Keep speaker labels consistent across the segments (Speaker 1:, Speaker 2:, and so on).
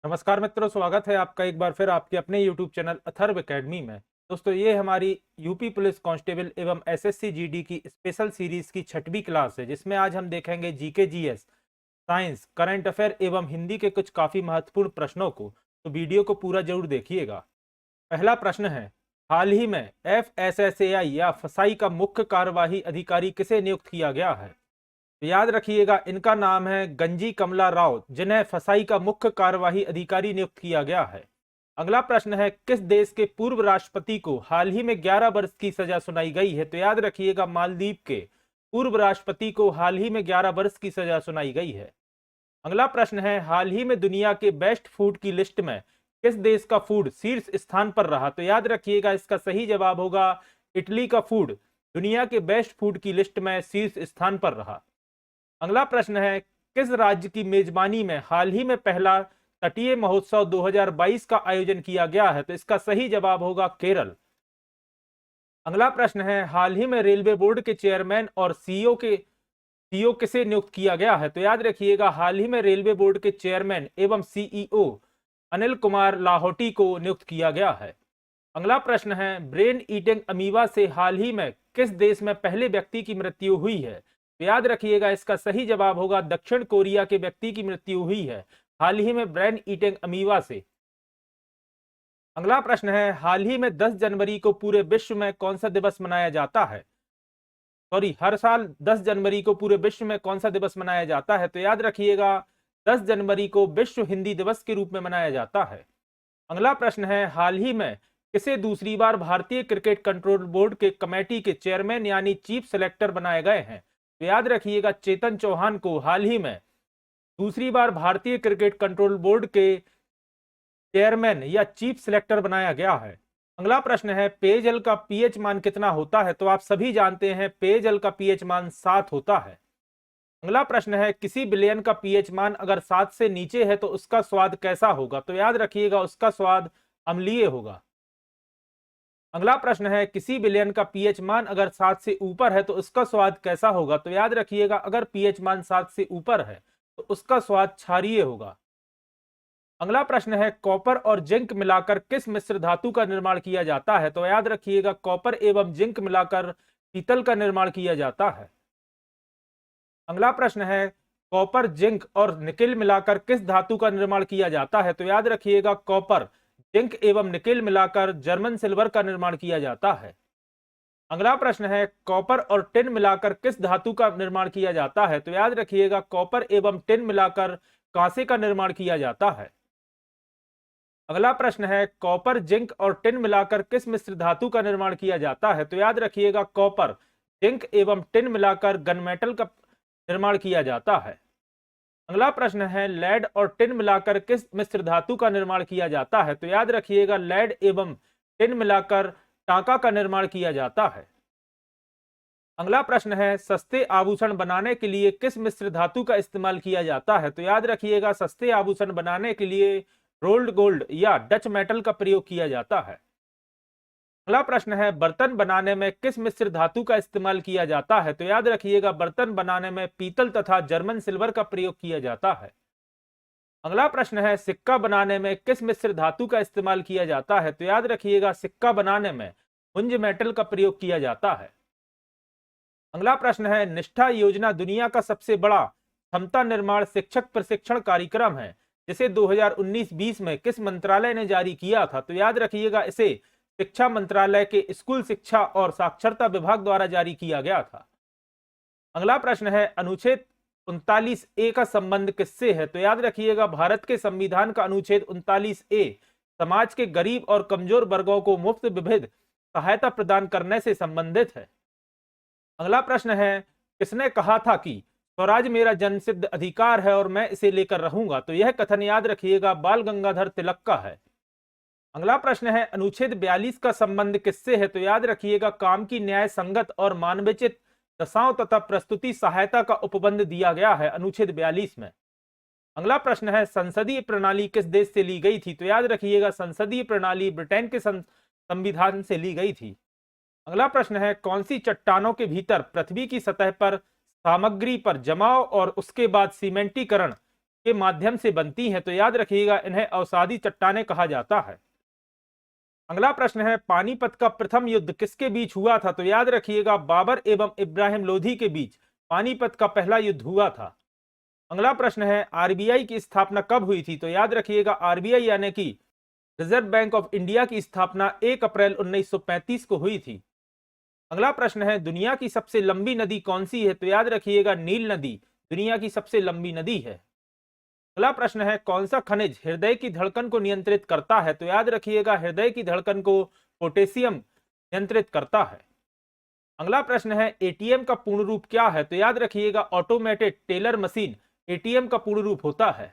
Speaker 1: नमस्कार मित्रों, स्वागत है आपका एक बार फिर आपके अपने YouTube चैनल अथर्व एकेडमी में। दोस्तों, ये हमारी यूपी पुलिस कांस्टेबल एवं एसएससी जीडी की स्पेशल सीरीज की 6वीं क्लास है, जिसमें आज हम देखेंगे GK GS, science, current affair एवं हिंदी के कुछ काफी महत्वपूर्ण प्रश्नों को। तो वीडियो को पूरा जरूर देखिएगा। पहला प्रश्न है, हाल ही में एफएसएसएआई या फसाई का मुख्य कार्यवाही अधिकारी किसे नियुक्त किया गया है? तो याद रखिएगा, इनका नाम है गंजी कमला राव, जिन्हें फसाई का मुख्य कार्यवाही अधिकारी नियुक्त किया गया है। अगला प्रश्न है, किस देश के पूर्व राष्ट्रपति को हाल ही में 11 वर्ष की सजा सुनाई गई है? तो याद रखिएगा, मालदीव के पूर्व राष्ट्रपति को हाल ही में 11 वर्ष की सजा सुनाई गई है। अगला प्रश्न है, हाल ही में दुनिया के बेस्ट फूड की लिस्ट में किस देश का फूड शीर्ष स्थान पर रहा? तो याद रखिएगा, इसका सही जवाब होगा इटली का फूड दुनिया के बेस्ट फूड की लिस्ट में शीर्ष स्थान पर रहा। अगला प्रश्न है, किस राज्य की मेजबानी में हाल ही में पहला तटीय महोत्सव 2022 का आयोजन किया गया है? तो इसका सही जवाब होगा केरल। अगला प्रश्न है, हाल ही में रेलवे बोर्ड के चेयरमैन और सीईओ किसे नियुक्त किया गया है? तो याद रखिएगा, हाल ही में रेलवे बोर्ड के चेयरमैन एवं सीईओ अनिल कुमार लाहौटी को नियुक्त किया गया है। अगला प्रश्न है, ब्रेन ईटिंग अमीबा से हाल ही में किस देश में पहले व्यक्ति की मृत्यु हुई है? तो याद रखिएगा, इसका सही जवाब होगा दक्षिण कोरिया के व्यक्ति की मृत्यु हुई है हाल ही में ब्रेन ईटिंग अमीबा से। अगला प्रश्न है, हाल ही में 10 जनवरी को पूरे विश्व में कौन सा दिवस मनाया जाता है? हर साल 10 जनवरी को पूरे विश्व में कौन सा दिवस मनाया जाता है? तो याद रखिएगा, 10 जनवरी को विश्व हिंदी दिवस के रूप में मनाया जाता है। अगला प्रश्न है, हाल ही में किसे दूसरी बार भारतीय क्रिकेट कंट्रोल बोर्ड के कमेटी के चेयरमैन यानी चीफ सेलेक्टर बनाए गए हैं? तो याद रखिएगा, चेतन चौहान को हाल ही में दूसरी बार भारतीय क्रिकेट कंट्रोल बोर्ड के चेयरमैन या चीफ सिलेक्टर बनाया गया है। अगला प्रश्न है, पेयजल का पीएच मान कितना होता है? तो आप सभी जानते हैं, पेयजल का पीएच मान 7 होता है। अगला प्रश्न है, किसी विलयन का पीएच मान अगर 7 से नीचे है तो उसका स्वाद कैसा होगा? तो याद रखिएगा, उसका स्वाद अम्लीय होगा। अगला प्रश्न है, किसी विलयन का पीएच मान अगर 7 से ऊपर है तो उसका स्वाद कैसा होगा? तो याद रखिएगा, अगर पीएच मान 7 से ऊपर है तो उसका स्वाद क्षारीय होगा। अगला प्रश्न है, कॉपर और जिंक मिलाकर किस मिश्र धातु का निर्माण किया जाता है? तो याद रखिएगा, कॉपर एवं जिंक मिलाकर पीतल का निर्माण किया जाता है। अगला प्रश्न है, कॉपर, जिंक और निकेल मिलाकर किस धातु का निर्माण किया जाता है? तो याद रखिएगा, कॉपर, जिंक एवं निकेल मिलाकर जर्मन सिल्वर का निर्माण किया जाता है। अगला प्रश्न है, कॉपर और टिन मिलाकर किस धातु का निर्माण किया जाता है? तो याद रखिएगा, कॉपर एवं टिन मिलाकर कांसे का निर्माण किया जाता है। अगला प्रश्न है, कॉपर, जिंक और टिन मिलाकर किस मिश्र धातु का निर्माण किया जाता है? तो याद रखिएगा, कॉपर, जिंक एवं टिन मिलाकर गनमेटल का निर्माण किया जाता है। अगला प्रश्न है, लेड और टिन मिलाकर किस मिश्र धातु का निर्माण किया जाता है? तो याद रखिएगा, लेड एवं टिन मिलाकर टांका का निर्माण किया जाता है। अगला प्रश्न है, सस्ते आभूषण बनाने के लिए किस मिश्र धातु का इस्तेमाल किया जाता है? तो याद रखिएगा, सस्ते आभूषण बनाने के लिए रोल्ड गोल्ड या डच मेटल का प्रयोग किया जाता है। अगला प्रश्न है, बर्तन बनाने में किस मिश्र धातु का इस्तेमाल किया जाता है? तो याद रखिएगा, बर्तन बनाने में पीतल तथा जर्मन सिल्वर का प्रयोग किया जाता है। अगला प्रश्न है, सिक्का बनाने में किस मिश्र धातु का इस्तेमाल किया जाता है? तो याद रखिएगा, सिक्का बनाने में मुंज मेटल का प्रयोग किया जाता है। अगला प्रश्न है, निष्ठा योजना दुनिया का सबसे बड़ा क्षमता निर्माण शिक्षक प्रशिक्षण कार्यक्रम है, जिसे 2019-20 में किस मंत्रालय ने जारी किया था? तो याद रखिएगा, इसे शिक्षा मंत्रालय के स्कूल शिक्षा और साक्षरता विभाग द्वारा जारी किया गया था। अगला प्रश्न है, अनुच्छेद 39A का संबंध किससे है? तो याद रखिएगा, भारत के संविधान का अनुच्छेद 39A समाज के गरीब और कमजोर वर्गों को मुफ्त विविध सहायता प्रदान करने से संबंधित है। अगला प्रश्न है, किसने कहा था कि स्वराज मेरा जन्मसिद्ध अधिकार है और मैं इसे लेकर रहूंगा? तो यह कथन याद रखिएगा, बाल गंगाधर तिलक का है। अगला प्रश्न है, अनुच्छेद 42 का संबंध किससे है? तो याद रखिएगा, काम की न्याय संगत और मानवोचित दशाओं तथा प्रस्तुति सहायता का उपबंध दिया गया है अनुच्छेद 42 में। अगला प्रश्न है, संसदीय प्रणाली किस देश से ली गई थी? तो याद रखिएगा, संसदीय प्रणाली ब्रिटेन के संविधान से ली गई थी। अगला प्रश्न है, कौन सी चट्टानों के भीतर पृथ्वी की सतह पर सामग्री पर जमाव और उसके बाद सीमेंटीकरण के माध्यम से बनती हैं, तो याद रखिएगा इन्हें अवसादी चट्टानें कहा जाता है। अगला प्रश्न है, पानीपत का प्रथम युद्ध किसके बीच हुआ था? तो याद रखिएगा बाबर एवं इब्राहिम लोधी के बीच पानीपत का पहला युद्ध हुआ था। अगला प्रश्न है, आरबीआई की स्थापना कब हुई थी? तो याद रखिएगा आरबीआई यानी कि रिजर्व बैंक ऑफ इंडिया की स्थापना 1 अप्रैल 1935 को हुई थी। अगला प्रश्न है, दुनिया की सबसे लंबी नदी कौन सी है? तो याद रखिएगा नील नदी दुनिया की सबसे लंबी नदी है। अगला प्रश्न है, कौन सा खनिज हृदय की धड़कन को नियंत्रित करता है? तो याद रखिएगा हृदय की धड़कन को पोटेशियम नियंत्रित करता है। अगला प्रश्न है, एटीएम का पूर्ण रूप क्या है? तो याद रखिएगा ऑटोमेटेड टेलर मशीन एटीएम का पूर्ण रूप होता है।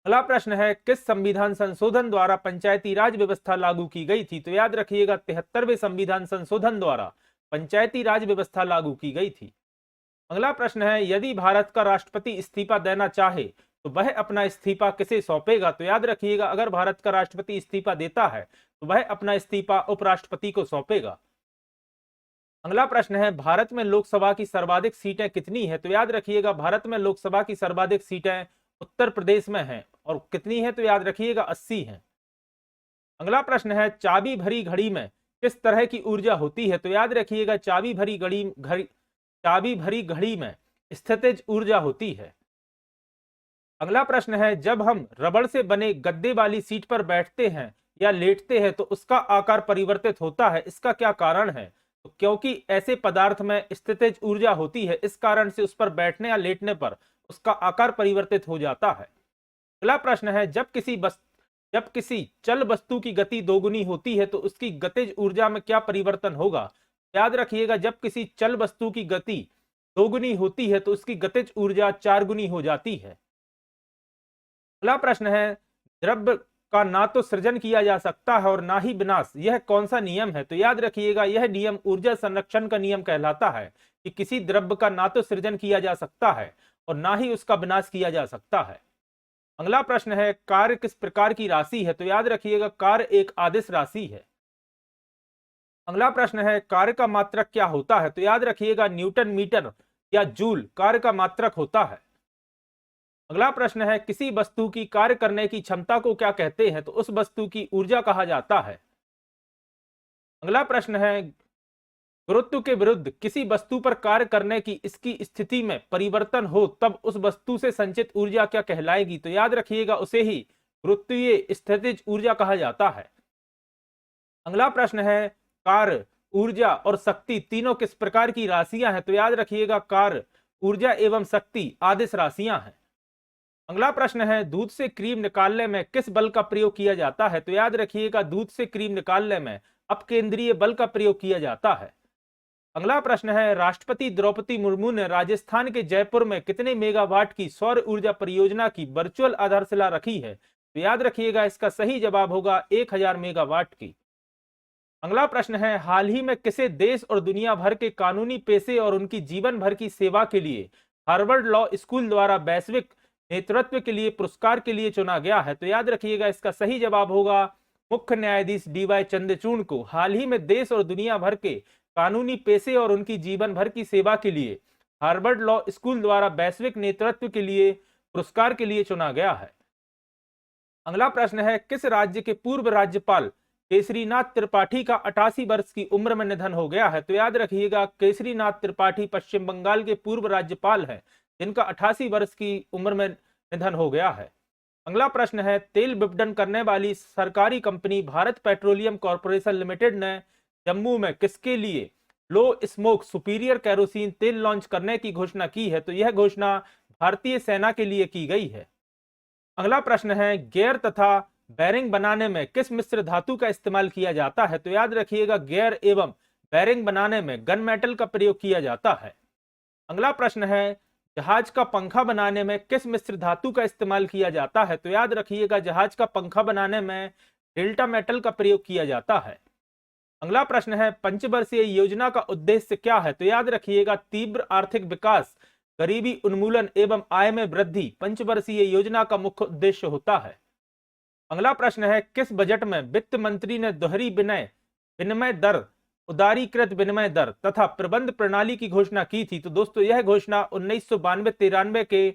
Speaker 1: अगला प्रश्न है, किस संविधान संशोधन द्वारा पंचायती राज व्यवस्था लागू की गई थी? तो याद रखिएगा 73वें संविधान संशोधन द्वारा पंचायती राज व्यवस्था लागू की गई थी। अगला प्रश्न है, यदि भारत का राष्ट्रपति इस्तीफा देना चाहे तो वह अपना इस्तीफा किसे सौंपेगा? तो याद रखिएगा अगर भारत का राष्ट्रपति इस्तीफा देता है तो वह अपना इस्तीफा उपराष्ट्रपति को सौंपेगा। अगला प्रश्न है, भारत में लोकसभा की सर्वाधिक सीटें कितनी है? तो याद रखिएगा भारत में लोकसभा की सर्वाधिक सीटें उत्तर प्रदेश में हैं और कितनी है? तो याद रखिएगा 80 हैं। अगला प्रश्न है, चाबी भरी घड़ी में किस तरह की ऊर्जा होती है? तो याद रखिएगा चाबी भरी घड़ी में स्थितिज ऊर्जा होती है। अगला प्रश्न है, जब हम रबड़ से बने गद्दे वाली सीट पर बैठते हैं या लेटते हैं तो उसका आकार परिवर्तित होता है, इसका क्या कारण है? तो क्योंकि ऐसे पदार्थ में स्थितिज ऊर्जा होती है, इस कारण से उस पर बैठने या लेटने पर उसका आकार परिवर्तित हो जाता है। अगला प्रश्न है, जब किसी चल वस्तु की गति दोगुनी होती है तो उसकी गतिज ऊर्जा में क्या परिवर्तन होगा? याद रखिएगा जब किसी चल वस्तु की गति दोगुनी होती है तो उसकी गतिज ऊर्जा 4 गुनी हो जाती है। अगला प्रश्न है, द्रव्य का ना तो सृजन किया जा सकता है और ना ही विनाश, यह कौन सा नियम है? तो याद रखिएगा यह नियम ऊर्जा संरक्षण का नियम कहलाता है कि किसी द्रव्य का ना तो सृजन किया जा सकता है और ना ही उसका विनाश किया जा सकता है। अगला प्रश्न है, कार्य किस प्रकार की राशि है? तो याद रखिएगा कार्य एक आदिश राशि है। अगला प्रश्न है, कार्य का मात्रक क्या होता है? तो याद रखिएगा न्यूटन मीटर या जूल कार्य का मात्रक होता है। अगला प्रश्न है, किसी वस्तु की कार्य करने की क्षमता को क्या कहते हैं? तो उस वस्तु की ऊर्जा कहा जाता है। अगला प्रश्न है, गुरुत्व के विरुद्ध किसी वस्तु पर कार्य करने की इसकी स्थिति में परिवर्तन हो तब उस वस्तु से संचित ऊर्जा क्या कहलाएगी? तो याद रखिएगा उसे ही गुरुत्वीय स्थितिज ऊर्जा कहा जाता है। अगला प्रश्न है, कार्य, ऊर्जा और शक्ति तीनों किस प्रकार की राशियां हैं? तो याद रखिएगा कार्य, ऊर्जा एवं शक्ति आदिश राशियां हैं। अगला प्रश्न है, दूध से क्रीम निकालने में किस बल का प्रयोग किया जाता है? तो याद रखिएगा दूध से क्रीम निकालने में अपकेंद्रीय बल का प्रयोग किया जाता है। अगला प्रश्न है, राष्ट्रपति द्रौपदी मुर्मू ने राजस्थान के जयपुर में कितने मेगावाट की सौर ऊर्जा परियोजना की वर्चुअल आधारशिला रखी है? तो याद रखिएगा इसका सही जवाब होगा 1000 मेगावाट की। अगला प्रश्न है, हाल ही में किसे देश और दुनिया भर के कानूनी पेशे और उनकी जीवन भर की सेवा के लिए हार्वर्ड लॉ स्कूल द्वारा वैश्विक नेतृत्व के लिए पुरस्कार के लिए चुना गया है? तो याद रखिएगा इसका सही जवाब होगा मुख्य न्यायाधीश डीवाई चंद्रचूड़ को हाल ही में देश और दुनिया भर के कानूनी पेशे और उनकी जीवन भर की सेवा के लिए हार्वर्ड लॉ स्कूल द्वारा वैश्विक नेतृत्व के लिए पुरस्कार के लिए चुना गया है। अगला प्रश्न है, किस राज्य के पूर्व राज्यपाल केसरीनाथ त्रिपाठी का 88 वर्ष की उम्र में निधन हो गया है? तो याद रखिएगा केसरीनाथ त्रिपाठी पश्चिम बंगाल के पूर्व राज्यपाल हैं जिनका 88 वर्ष की उम्र में निधन हो गया है। अगला प्रश्न है, तेल विपणन करने वाली सरकारी company Bharat petroleum corporation limited ने जम्मू में किसके लिए लो स्मोक सुपीरियर केरोसिन तेल लॉन्च करने की घोषणा की है? तो यह घोषणा भारतीय सेना के लिए की गई है। अगला प्रश्न है, गियर तथा बैरिंग बनाने में किस मिश्र धातु का इस्तेमाल किया जाता है? तो याद रखिएगा गियर एवं बैरिंग बनाने में गन मेटल का प्रयोग किया जाता है। अगला प्रश्न है, जहाज का पंखा बनाने में किस मिश्र धातु का इस्तेमाल किया जाता है? तो याद रखिएगा जहाज का पंखा बनाने में डेल्टा मेटल का प्रयोग किया जाता है। अगला प्रश्न है, पंचवर्षीय योजना का उद्देश्य क्या है? तो याद रखिएगा तीव्र आर्थिक विकास, गरीबी उन्मूलन एवं आय में वृद्धि पंचवर्षीय योजना का मुख्य उद्देश्य होता है। अगला प्रश्न है, किस बजट में वित्त मंत्री ने दोहरी विनिमय दर, उदारीकृत विनिमय दर तथा प्रबंध प्रणाली की घोषणा की थी? तो दोस्तों यह घोषणा 1992-93 के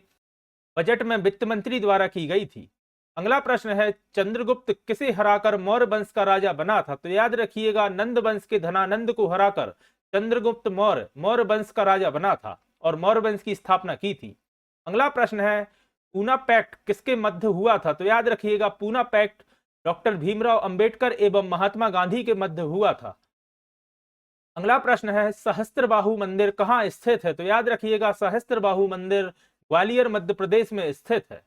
Speaker 1: बजट में वित्त मंत्री द्वारा की गई थी? अगला प्रश्न है, चंद्रगुप्त किसे हराकर मौर्य वंश का राजा बना था? तो याद रखिएगा, नंद वंश के धनानंद को हराकर चंद्रगुप्त मौर्य मौर्य वंश का राजा बना था और मौर्य वंश की स्थापना की थी। अगला प्रश्न है, पूना पैक्ट किसके मध्य हुआ था? तो याद रखिएगा, पूना पैक्ट डॉक्टर भीमराव अंबेडकर एवं महात्मा गांधी के मध्य हुआ था। अगला प्रश्न है, सहस्त्रबाहु मंदिर कहाँ स्थित है? तो याद रखिएगा, सहस्त्रबाहु मंदिर ग्वालियर मध्य प्रदेश में स्थित है।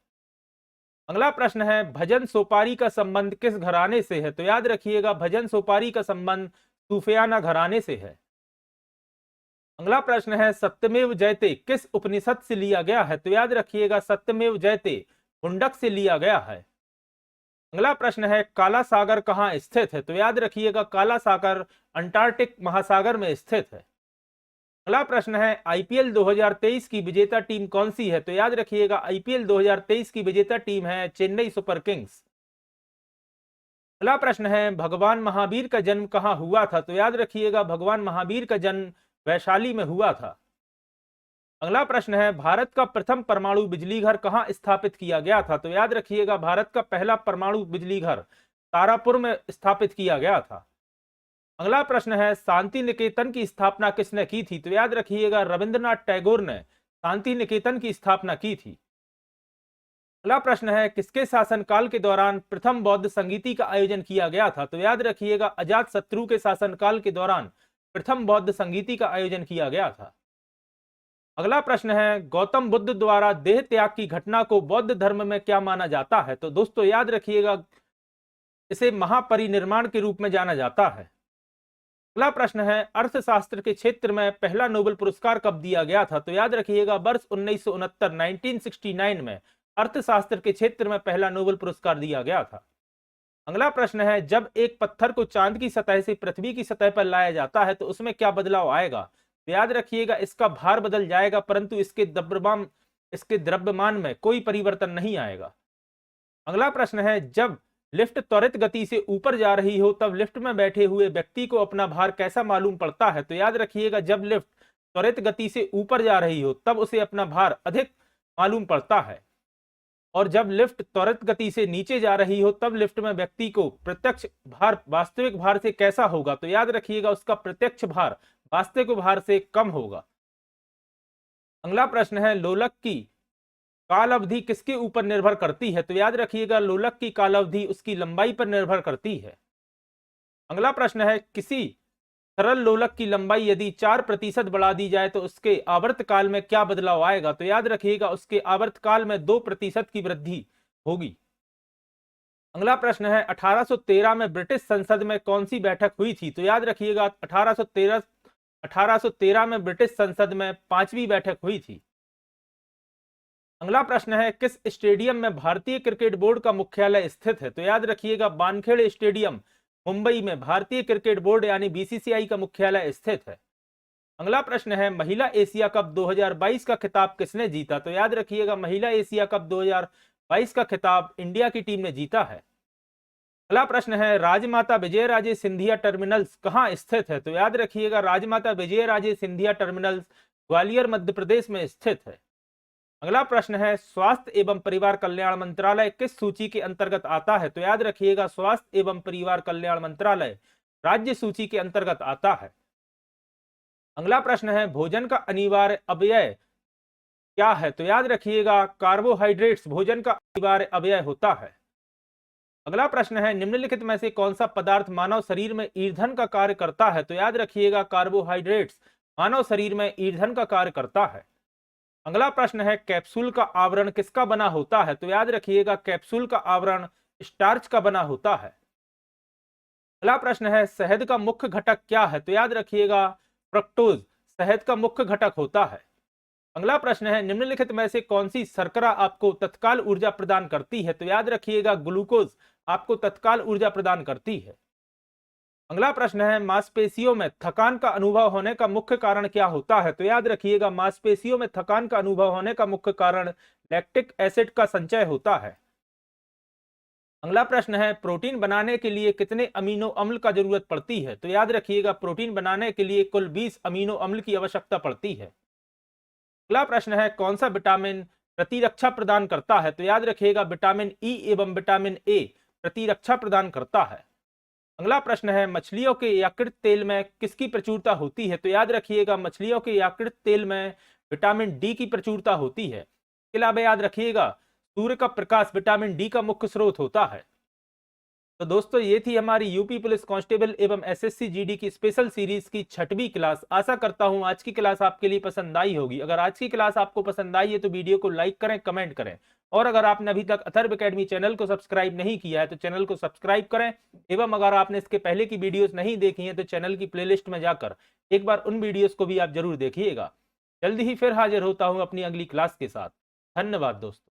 Speaker 1: अगला प्रश्न है, भजन सोपारी का संबंध किस घराने से है? तो याद रखिएगा, भजन सोपारी का संबंध सूफियाना घराने से है। अगला प्रश्न है, सत्यमेव जयते किस उपनिषद से लिया गया है? तो याद रखिएगा, सत्यमेव जयते मुंडक से लिया गया है। अगला प्रश्न है, काला सागर कहाँ स्थित है? तो याद रखिएगा, काला सागर अंटार्कटिक महासागर में स्थित है। अगला प्रश्न है, आईपीएल 2023 की विजेता टीम कौन सी है? तो याद रखिएगा, आईपीएल 2023 की विजेता टीम है चेन्नई सुपर किंग्स। अगला प्रश्न है, भगवान महावीर का जन्म कहाँ हुआ था? तो याद रखिएगा, भगवान महावीर का जन्म वैशाली में हुआ था। अगला प्रश्न है, भारत का प्रथम परमाणु बिजली घर कहाँ स्थापित किया गया था? तो याद रखिएगा, भारत का पहला परमाणु बिजली घर तारापुर में स्थापित किया गया था। अगला प्रश्न है, शांति निकेतन की स्थापना किसने की थी? तो याद रखिएगा, रविंद्रनाथ टैगोर ने शांति निकेतन की स्थापना की थी। अगला प्रश्न है, किसके शासनकाल के दौरान प्रथम बौद्ध संगीति का आयोजन किया गया था? तो याद रखिएगा, अजात शत्रु के शासनकाल के दौरान प्रथम बौद्ध संगीति का आयोजन किया गया था। अगला प्रश्न है, गौतम बुद्ध द्वारा देह त्याग की घटना को बौद्ध धर्म में क्या माना जाता है? तो दोस्तों याद रखिएगा, इसे महापरिनिर्वाण के रूप में जाना जाता है। अगला प्रश्न है, अर्थशास्त्र के क्षेत्र में पहला नोबेल पुरस्कार कब दिया गया था? तो याद रखिएगा, वर्ष 1969 में अर्थशास्त्र के क्षेत्र में पहला नोबेल पुरस्कार दिया गया था। अगला प्रश्न है, जब एक पत्थर को चांद की सतह से पृथ्वी की सतह पर लाया जाता है तो उसमें क्या बदलाव आएगा? तो याद रखिएगा, इसका भार बदल जाएगा परंतु इसके द्रव्यमान में कोई परिवर्तन नहीं आएगा। अगला प्रश्न है, जब लिफ्ट त्वरित गति से ऊपर जा रही हो तब लिफ्ट में बैठे हुए व्यक्ति को अपना भार कैसा मालूम पड़ता है? तो याद रखिएगा, जब लिफ्ट त्वरित गति से ऊपर जा रही हो तब उसे अपना भार अधिक मालूम पड़ता है और जब लिफ्ट त्वरित गति से नीचे जा रही हो तब लिफ्ट में व्यक्ति को प्रत्यक्ष भार वास्तविक भार से कैसा होगा? तो याद रखिएगा, उसका प्रत्यक्ष भार वास्तविक भार से कम होगा। अगला प्रश्न है, लोलक की काल अवधि किसके ऊपर निर्भर करती है? तो याद रखिएगा, लोलक की काल अवधि उसकी लंबाई पर निर्भर करती है। अगला प्रश्न है, किसी सरल लोलक की लंबाई यदि 4% बढ़ा दी जाए तो उसके आवर्तकाल में क्या बदलाव आएगा? तो याद रखिएगा, उसके आवर्तकाल में 2% की वृद्धि होगी। अगला प्रश्न है, 1813 में ब्रिटिश संसद में कौन सी बैठक हुई थी? तो याद रखिएगा, 1813 में ब्रिटिश संसद में 5वीं बैठक हुई थी। अगला प्रश्न है, किस स्टेडियम में भारतीय क्रिकेट बोर्ड का मुख्यालय स्थित है? तो याद रखिएगा, वानखेड़े स्टेडियम मुंबई में भारतीय क्रिकेट बोर्ड यानी बीसीसीआई का मुख्यालय स्थित है। अगला प्रश्न है, महिला एशिया कप 2022 का खिताब किसने जीता? तो याद रखिएगा, महिला एशिया कप 2022 का खिताब इंडिया की टीम ने जीता है। अगला प्रश्न है, राजमाता विजयराजे सिंधिया टर्मिनल्स कहाँ स्थित है? तो याद रखिएगा, राजमाता विजयराजे सिंधिया टर्मिनल्स ग्वालियर मध्य प्रदेश में स्थित है। अगला प्रश्न है, स्वास्थ्य एवं परिवार कल्याण मंत्रालय किस सूची के अंतर्गत आता है? तो याद रखिएगा, स्वास्थ्य एवं परिवार कल्याण मंत्रालय राज्य सूची के अंतर्गत आता है। अगला प्रश्न है, भोजन का अनिवार्य अवयव क्या है? तो याद रखिएगा, कार्बोहाइड्रेट्स भोजन का अनिवार्य अवयव होता है। अगला प्रश्न है, निम्नलिखित में से कौन सा पदार्थ मानव शरीर में ईंधन का कार्य करता है? तो याद रखिएगा, कार्बोहाइड्रेट्स मानव शरीर में ईंधन का कार्य करता है। अगला प्रश्न है, कैप्सूल का आवरण किसका बना होता है? तो याद रखिएगा, कैप्सूल का आवरण स्टार्च का बना होता है। अगला प्रश्न है, शहद का मुख्य घटक क्या है? तो याद रखिएगा, फ्रक्टोज शहद का मुख्य घटक होता है। अगला प्रश्न है, निम्नलिखित में से कौन सी शर्करा आपको तत्काल ऊर्जा प्रदान करती है? तो याद रखिएगा, ग्लूकोज आपको तत्काल ऊर्जा प्रदान करती है। अगला प्रश्न है, मांसपेशियों में थकान का अनुभव होने का मुख्य कारण क्या होता है? तो याद रखिएगा, मांसपेशियों में थकान का अनुभव होने का मुख्य कारण लैक्टिक एसिड का संचय होता है। अगला प्रश्न है, प्रोटीन बनाने के लिए कितने अमीनो अम्ल का जरूरत पड़ती है? तो याद रखिएगा, प्रोटीन बनाने के लिए कुल 20 अमीनो अम्ल की आवश्यकता पड़ती है। अगला प्रश्न है, कौन सा विटामिन प्रतिरक्षा प्रदान करता है? तो याद रखिएगा विटामिन ई एवं विटामिन ए प्रतिरक्षा प्रदान करता है। अगला प्रश्न है, मछलियों के यकृत तेल में किसकी प्रचुरता होती है? तो याद रखिएगा मछलियों के यकृत तेल में विटामिन डी की प्रचुरता होती है। इसके अलावा याद रखिएगा सूर्य का प्रकाश विटामिन डी का मुख्य स्रोत होता है। तो दोस्तों ये थी हमारी यूपी पुलिस कांस्टेबल एवं एसएससी जीडी की स्पेशल सीरीज की 6वीं क्लास। आशा करता हूं आज की क्लास आपके लिए पसंद आई होगी। अगर आज की क्लास आपको पसंद आई है तो वीडियो को लाइक करें, कमेंट करें, और अगर आपने अभी तक अथर्व एकेडमी चैनल को सब्सक्राइब नहीं किया है तो चैनल को सब्सक्राइब करें, एवं अगर आपने इसके पहले की वीडियोस नहीं देखी हैं तो चैनल की प्लेलिस्ट में जाकर एक बार उन वीडियोस को भी आप जरूर देखिएगा। जल्दी ही फिर हाजिर होता हूं अपनी अगली क्लास के साथ। धन्यवाद दोस्तों।